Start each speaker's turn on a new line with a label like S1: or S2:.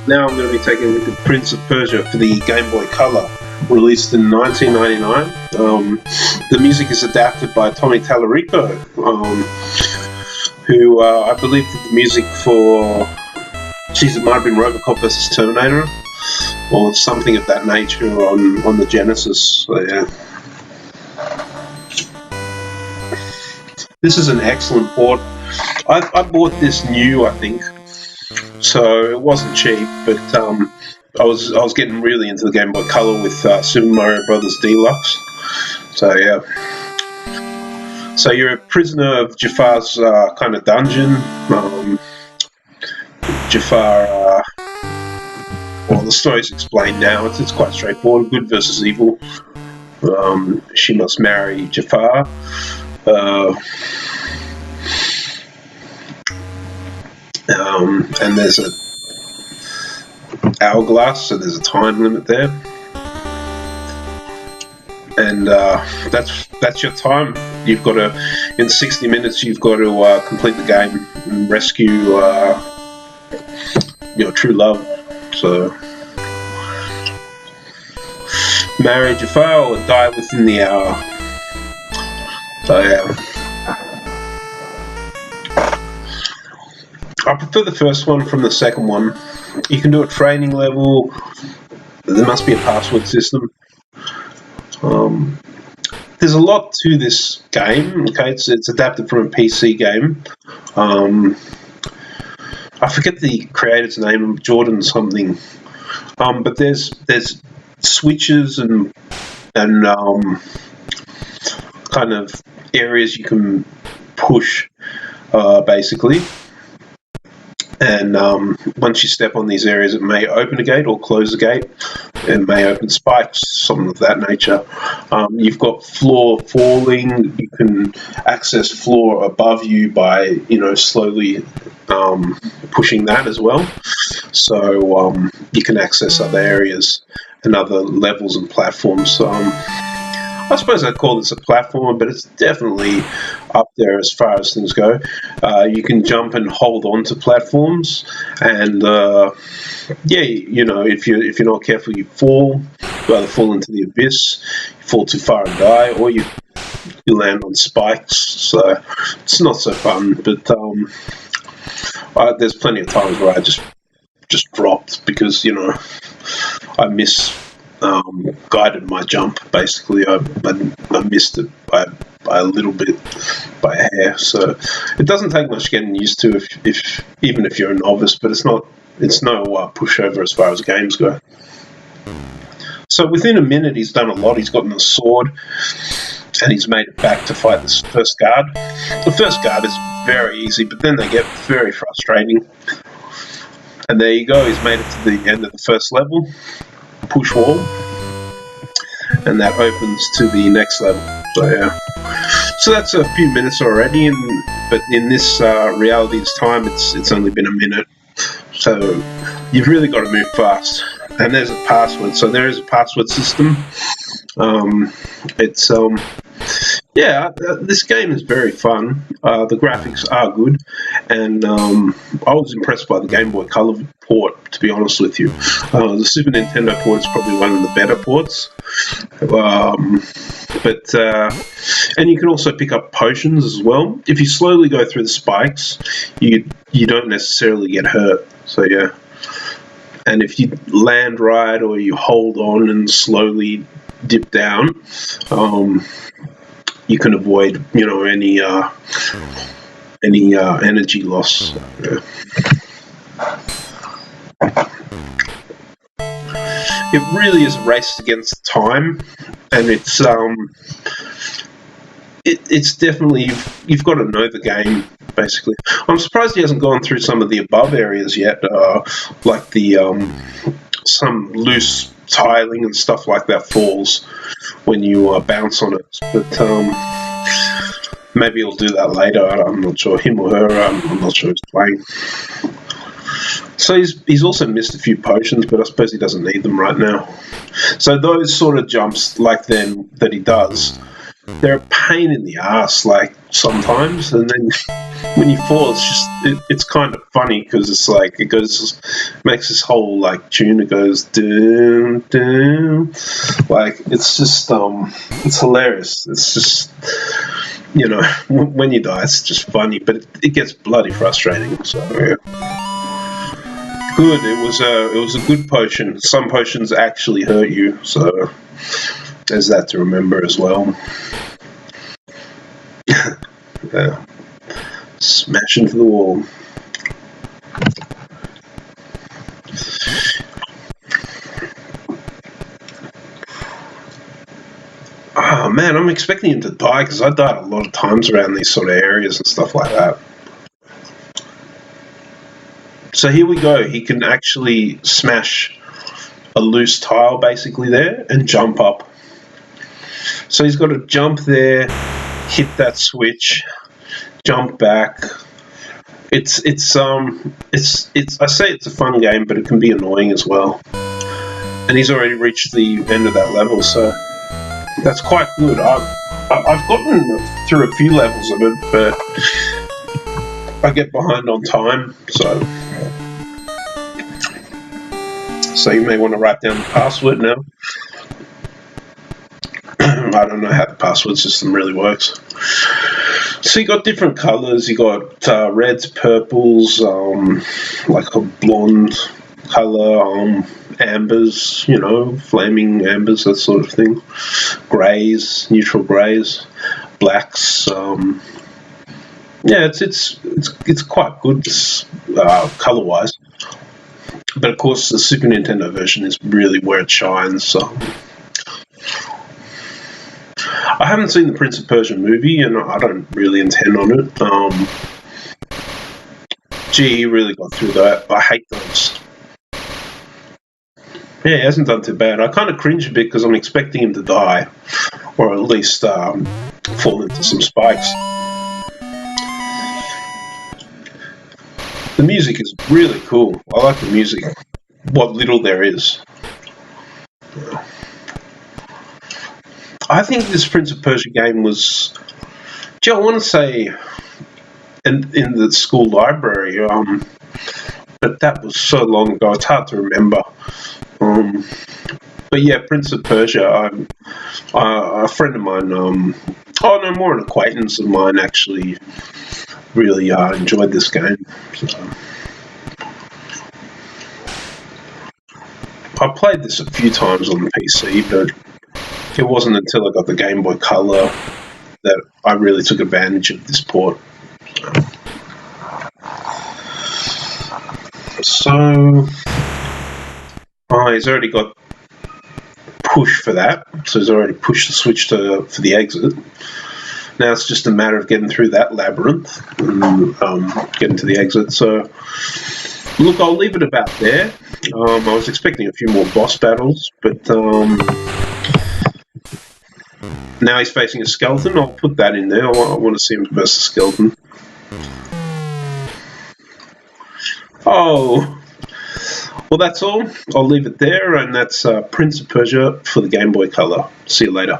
S1: Now I'm going to be taking a look at Prince of Persia for the Game Boy Color, released in 1999. The music is adapted by Tommy Tallarico, who I believe did the music for, geez, it might have been Robocop vs Terminator, or something of that nature on the Genesis. So yeah. This is an excellent port. I bought this new, I think, so it wasn't cheap, but I was getting really into the Game Boy Color with Super Mario Brothers Deluxe. So yeah. So you're a prisoner of Jafar's kind of dungeon. Jafar. Well, the story's explained now. It's quite straightforward. Good versus evil. She must marry Jafar. And there's a hourglass, so there's a time limit there, and that's your time. You've got to, in 60 minutes, you've got to complete the game and rescue your true love. So, marry Jafar or die within the hour. So yeah. I prefer the first one from the second one. You can do a training level. There must be a password system. There's a lot to this game. Okay, it's adapted from a PC game. I forget the creator's name, Jordan something. But there's switches and kind of areas you can push, basically. And once you step on these areas, it may open a gate or close a gate. It may open spikes, something of that nature. You've got floor falling. You can access floor above you by, slowly pushing that as well. So you can access other areas and other levels and platforms. I suppose I'd call this a platformer, but it's definitely up there as far as things go. You can jump and hold on to platforms, and if you're not careful, you fall. You either fall into the abyss, you fall too far and die, or you land on spikes. So it's not so fun. But there's plenty of times where I just dropped because I guided my jump. Basically, I missed it by a little bit, by a hair. So it doesn't take much getting used to even if you're a novice. But it's no pushover as far as games go. So within a minute, he's done a lot. He's gotten a sword, and he's made it back to fight this first guard. The first guard is very easy, but then they get very frustrating. And there you go. He's made it to the end of the first level. Push wall, and that opens to the next level. So yeah, so that's a few minutes already, but in this reality's time, it's only been a minute. So you've really got to move fast. And there's a password. So there is a password system. This game is very fun. The graphics are good, and I was impressed by the Game Boy Color port, to be honest with you. The Super Nintendo port is probably one of the better ports. And you can also pick up potions as well. If you slowly go through the spikes, you don't necessarily get hurt. So yeah. And if you land right or you hold on and slowly dip down, you can avoid, any energy loss. Yeah. It really is a race against time, and it's definitely, you've got to know the game, basically. I'm surprised he hasn't gone through some of the above areas yet, like the some loose tiling and stuff like that falls when you bounce on it. But maybe he'll do that later. I'm not sure. Him or her, I'm not sure who's playing. So he's also missed a few potions, but I suppose he doesn't need them right now. So those sort of jumps like that he does, they're a pain in the ass, like sometimes, and then when you fall, it's just it's kind of funny because it's like it goes makes this whole like tune. It goes doom doom, like it's just it's hilarious. It's just when you die, it's just funny, but it gets bloody frustrating. So yeah. Good. It was a good potion. Some potions actually hurt you, so there's that to remember as well. Yeah. Smash into the wall. Oh man, I'm expecting him to die because I died a lot of times around these sort of areas and stuff like that. So here we go. He can actually smash a loose tile basically there and jump up. So he's got to jump there, hit that switch, jump back. It's I say it's a fun game, but it can be annoying as well. And he's already reached the end of that level, so that's quite good. I've gotten through a few levels of it, but I get behind on time, so you may want to write down the password now. I don't know how the password system really works. So you got different colours. You got reds, purples, like a blonde colour, ambers, flaming ambers, that sort of thing. Greys, neutral greys, blacks. Yeah, it's quite good colour wise. But of course, the Super Nintendo version is really where it shines. I haven't seen the Prince of Persia movie, and I don't really intend on it. Gee, he really got through that. I hate those. Yeah, he hasn't done too bad. I kind of cringe a bit because I'm expecting him to die, or at least fall into some spikes. The music is really cool. I like the music. What little there is. I think this Prince of Persia game was, I want to say, in the school library, but that was so long ago. It's hard to remember. But yeah, Prince of Persia. A friend of mine, more an acquaintance of mine, actually really enjoyed this game. So, I played this a few times on the PC, but it wasn't until I got the Game Boy Color that I really took advantage of this port. So, he's already got push for that, so he's already pushed the switch for the exit. Now it's just a matter of getting through that labyrinth and getting to the exit. So, look, I'll leave it about there. I was expecting a few more boss battles, but now he's facing a skeleton. I'll put that in there. I want to see him versus a skeleton. Oh, well, that's all. I'll leave it there, and that's Prince of Persia for the Game Boy Color. See you later.